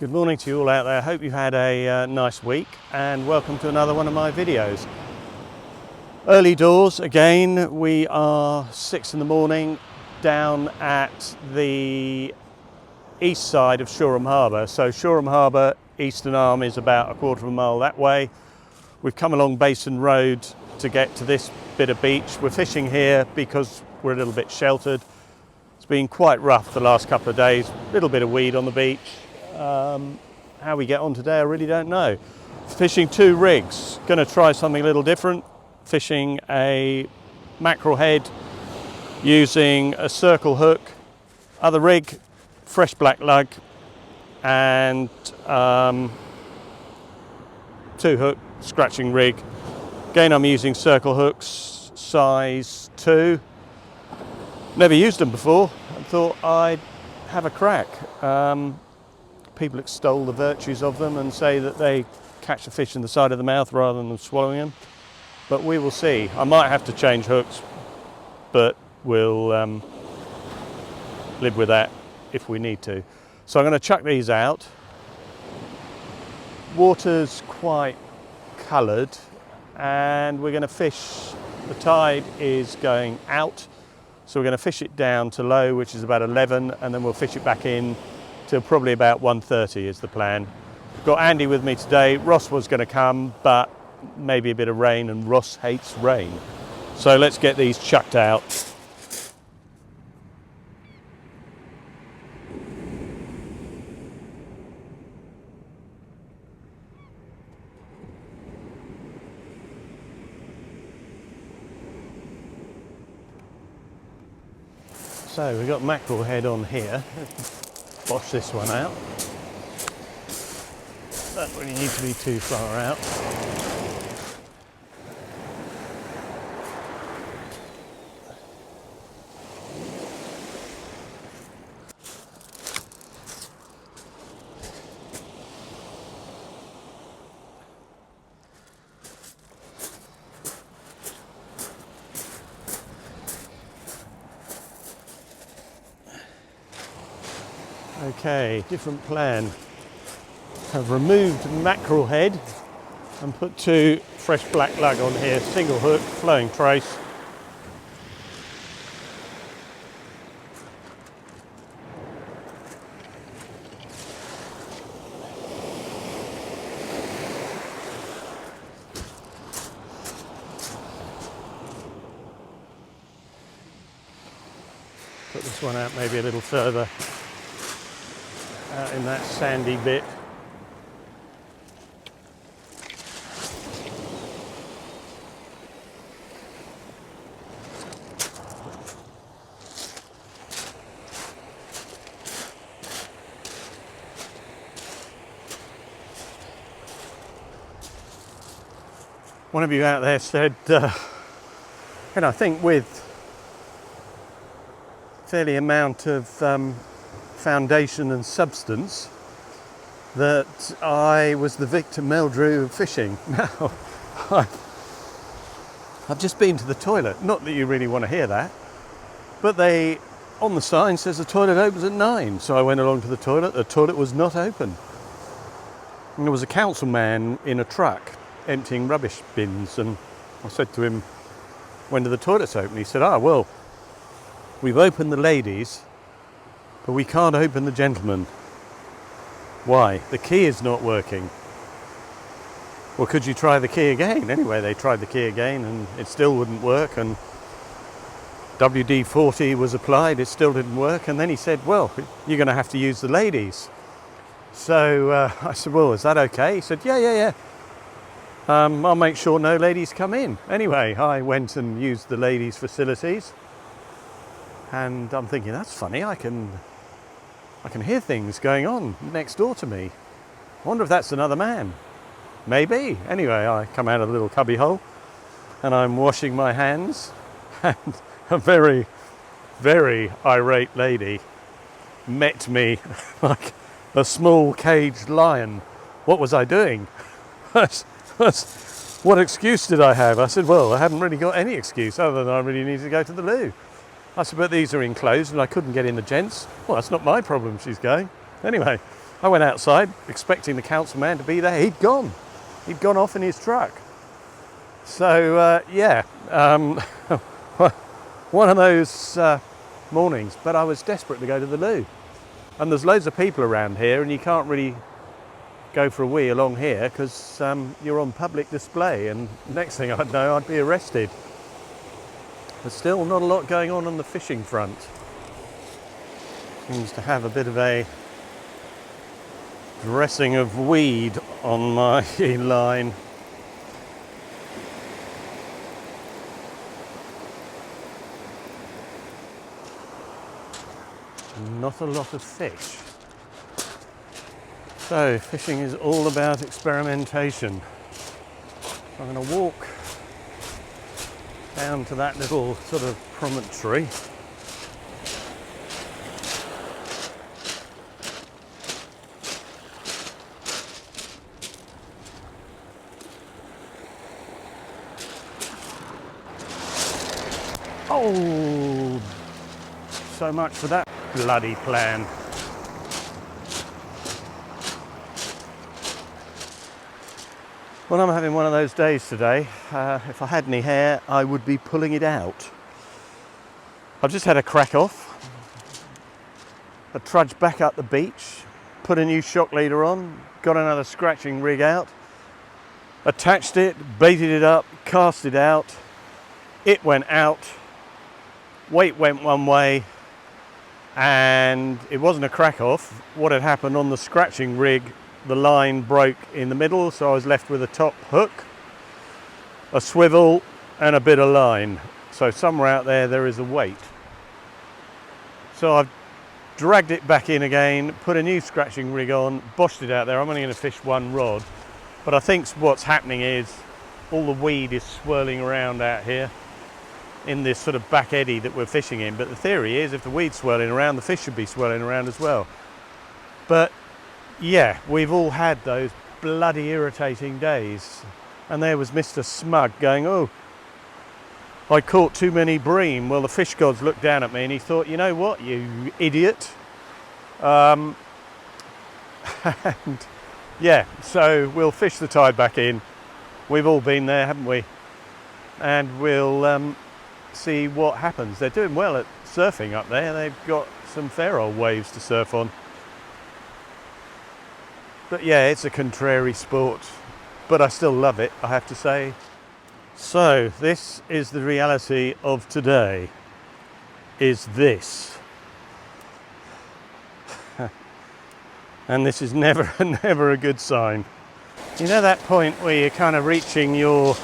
Good morning to you all out there. Hope you've had a nice week and welcome to another one of my videos. Early doors again. We are 6 in the morning down at the east side of Shoreham Harbour. So Shoreham Harbour eastern arm is about a quarter of a mile that way. We've come along Basin Road to get to this bit of beach. We're fishing here because we're a little bit sheltered. It's been quite rough the last couple of days. A little bit of weed on the beach. How we get on today, I really don't know. Fishing 2 rigs. Going to try something a little different. Fishing a mackerel head using a circle hook. Other rig, fresh black lug, and 2-hook scratching rig. Again, I'm using circle hooks, size 2. Never used them before. I thought I'd have a crack. People extol the virtues of them and say that they catch the fish in the side of the mouth rather than them swallowing them. But we will see. I might have to change hooks, but we'll live with that if we need to. So I'm going to chuck these out. Water's quite coloured and we're going to fish. The tide is going out, so we're going to fish it down to low, which is about 11, and then we'll fish it back in till probably about 1:30 is the plan. Got Andy with me today. Ross was going to come, but maybe a bit of rain, and Ross hates rain. So let's get these chucked out. So we've got mackerel head on here. Wash this one out. Don't really need to be too far out. Okay, different plan. I've removed mackerel head and put 2 fresh black lug on here, single hook, flowing trace. Put this one out maybe a little further. Out in that sandy bit. One of you out there said, and I think with fairly amount of foundation and substance, that I was the Victor Meldrew of fishing. Now, I've just been to the toilet. Not that you really want to hear that, but on the sign says the toilet opens at 9. So I went along to the toilet. The toilet was not open. And there was a councilman in a truck emptying rubbish bins, and I said to him, when do the toilets open? He said, well, we've opened the ladies, but we can't open the gentlemen. Why? The key is not working. Well, could you try the key again? Anyway, they tried the key again and it still wouldn't work, and WD-40 was applied, it still didn't work, and then he said, well, you're going to have to use the ladies. So I said, well, is that okay? He said, yeah. I'll make sure no ladies come in. Anyway, I went and used the ladies' facilities, and I'm thinking, that's funny, I can hear things going on next door to me. I wonder if that's another man. Maybe. Anyway, I come out of the little cubby hole and I'm washing my hands, and a very, very irate lady met me like a small caged lion. What was I doing? What excuse did I have? I said, well, I haven't really got any excuse other than I really need to go to the loo. I said, but these are enclosed and I couldn't get in the gents. Well, that's not my problem, she's going. Anyway, I went outside expecting the councilman to be there. He'd gone off in his truck. So yeah, one of those mornings, but I was desperate to go to the loo. And there's loads of people around here, and you can't really go for a wee along here because you're on public display, and next thing I'd know I'd be arrested. There's still not a lot going on the fishing front. Seems to have a bit of a dressing of weed on my line. Not a lot of fish. So fishing is all about experimentation. I'm going to walk down to that little sort of promontory. Oh, so much for that bloody plan. Well, I'm having one of those days today. If I had any hair, I would be pulling it out. I've just had a crack off. I trudged back up the beach, put a new shock leader on, got another scratching rig out, attached it, baited it up, cast it out. It went out, weight went one way, and it wasn't a crack off. What had happened on the scratching rig, the line broke in the middle, so I was left with a top hook, a swivel, and a bit of line. So somewhere out there is a weight. So I've dragged it back in again, put a new scratching rig on, boshed it out there. I'm only going to fish one rod, but I think what's happening is all the weed is swirling around out here in this sort of back eddy that we're fishing in. But the theory is if the weed's swirling around, the fish should be swirling around as well. But yeah, we've all had those bloody irritating days. And there was Mr. Smug going, oh, I caught too many bream. Well, the fish gods looked down at me and he thought, you know what, you idiot. And yeah, so we'll fish the tide back in. We've all been there, haven't we? And we'll see what happens. They're doing well at surfing up there. They've got some fair old waves to surf on. But yeah, it's a contrary sport, but I still love it, I have to say. So this is the reality of today, is this. And this is never a good sign. You know that point where you're kind of reaching your,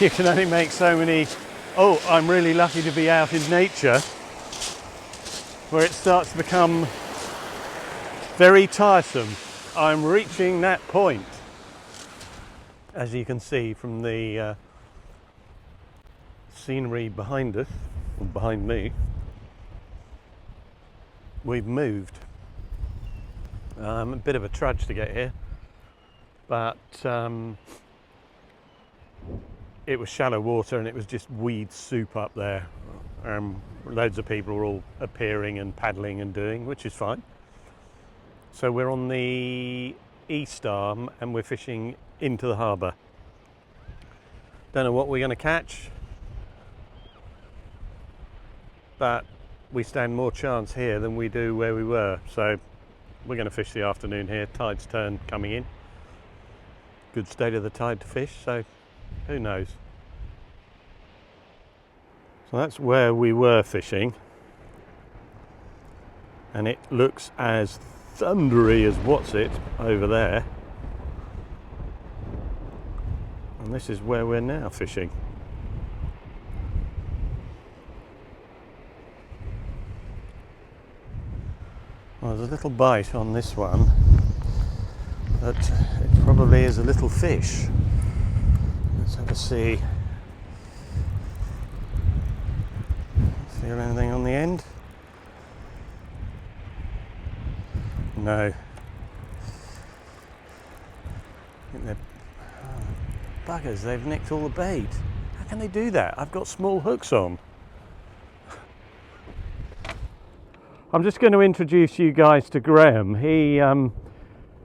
you can only make so many, oh, I'm really lucky to be out in nature, where it starts to become very tiresome. I'm reaching that point. As you can see from the scenery behind us, or behind me, we've moved. A bit of a trudge to get here, but it was shallow water and it was just weed soup up there. Loads of people were all appearing and paddling and doing, which is fine. So we're on the east arm and we're fishing into the harbour. Don't know what we're going to catch, but we stand more chance here than we do where we were. So we're going to fish the afternoon here. Tide's turn coming in. Good state of the tide to fish, so who knows. So that's where we were fishing, and it looks as thundery as what's it over there. And this is where we're now fishing. Well, there's a little bite on this one, but it probably is a little fish. Let's have a see. Feel anything on the end? No. I think they're buggers, they've nicked all the bait. How can they do that? I've got small hooks on. I'm just going to introduce you guys to Graham. He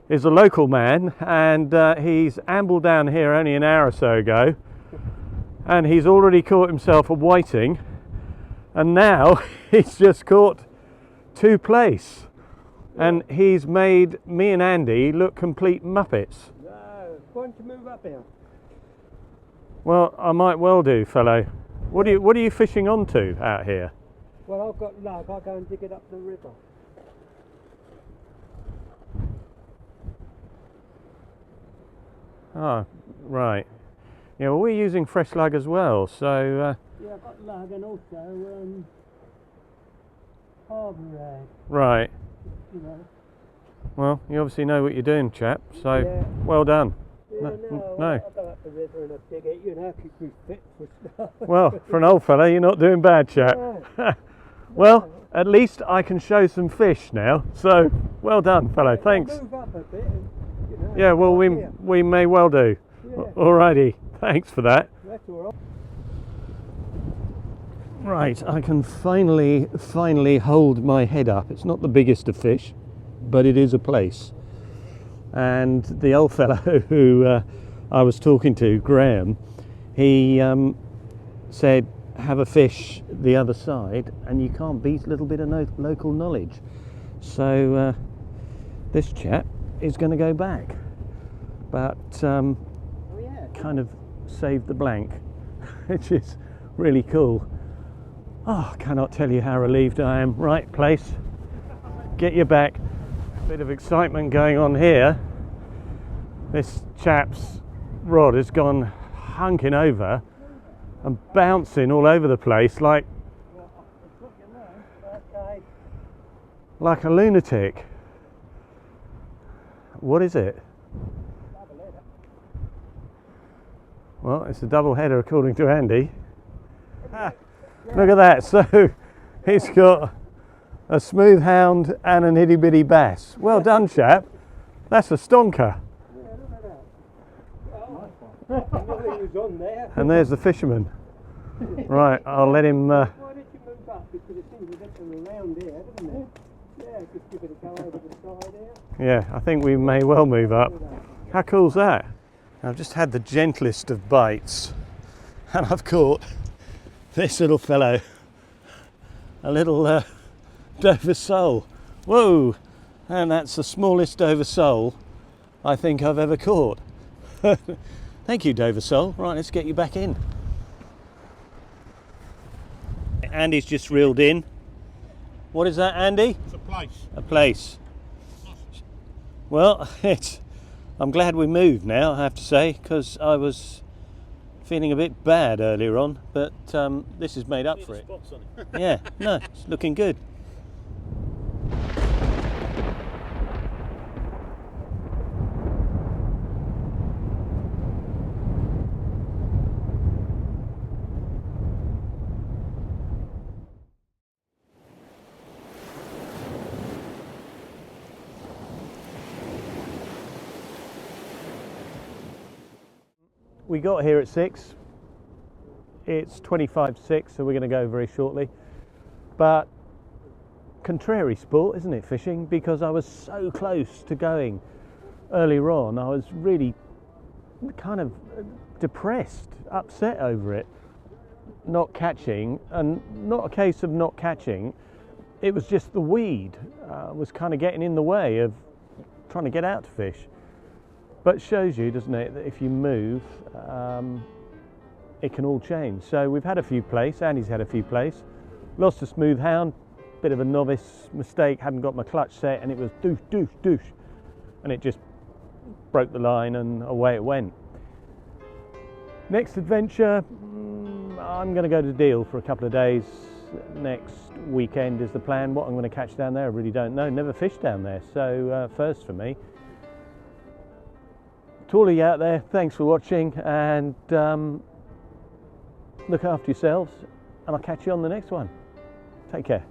is a local man, and he's ambled down here only an hour or so ago, and he's already caught himself a whiting, and now he's just caught 2 plaice, and he's made me and Andy look complete muppets. No, why don't you move up here? Well, I might well do, fellow. What are you fishing onto out here? Well, I've got lug, I'll go and dig it up the river. Oh, right. Yeah, well, we're using fresh lug as well, so... Yeah, I've got lug and also harbour rag. Right. You know. Well, you obviously know what you're doing, chap, so Yeah. well done. Yeah, No. I'll go up the river and I'll dig it, you know, keep me fit for stuff. Well, for an old fella, you're not doing bad, chap. No. Well, at least I can show some fish now, so well done, fellow, thanks. I'll move up a bit and, you know, Yeah, well, here. we may well do. Yeah. Alrighty, thanks for that. That's all right. Right, I can finally hold my head up. It's not the biggest of fish, but it is a plaice. And the old fellow who I was talking to, Graham, he said, have a fish the other side, and you can't beat a little bit of local knowledge. So this chap is going to go back, but Oh, yeah. kind of saved the blank, which is really cool. Oh, I cannot tell you how relieved I am. Right, Plaice, get your back. Bit of excitement going on here. This chap's rod has gone hunking over and bouncing all over the place like Okay. a lunatic. What is it? Well, it's a double header according to Andy. Look at that. So he's got a smoothhound and an itty bitty bass. Well done, chap. That's a stonker. Yeah, look at that. Oh, I knew he was on there. And there's the fisherman. Right, I'll let him. Why did you move up? Because it seems to get them around here, doesn't it? Yeah, just give it a go over the side here. Yeah, I think we may well move up. How cool's that? I've just had the gentlest of bites, and I've caught this little fellow, a little Dover sole. Whoa! And that's the smallest Dover sole I think I've ever caught. Thank you, Dover sole. Right, let's get you back in. Andy's just reeled in. What is that, Andy? It's a plaice. A plaice. Well, I'm glad we moved now, I have to say, because I was feeling a bit bad earlier on, but this has made up for it. Spots on it. Yeah, no, it's looking good. We got here at 6. It's 25:06, so we're going to go very shortly. But contrary sport, isn't it, fishing? Because I was so close to going earlier on, I was really kind of depressed, upset over it, not catching, and not a case of not catching. It was just the weed was kind of getting in the way of trying to get out to fish. But it shows you, doesn't it, that if you move, it can all change. So we've had a few plaice, Andy's had a few plaice, lost a smoothhound, bit of a novice mistake, hadn't got my clutch set, and it was doosh, doosh, doosh, and it just broke the line and away it went. Next adventure, I'm going to go to Deal for a couple of days. Next weekend is the plan. What I'm going to catch down there, I really don't know. Never fished down there, so first for me. To all of you out there, thanks for watching, and look after yourselves, and I'll catch you on the next one. Take care.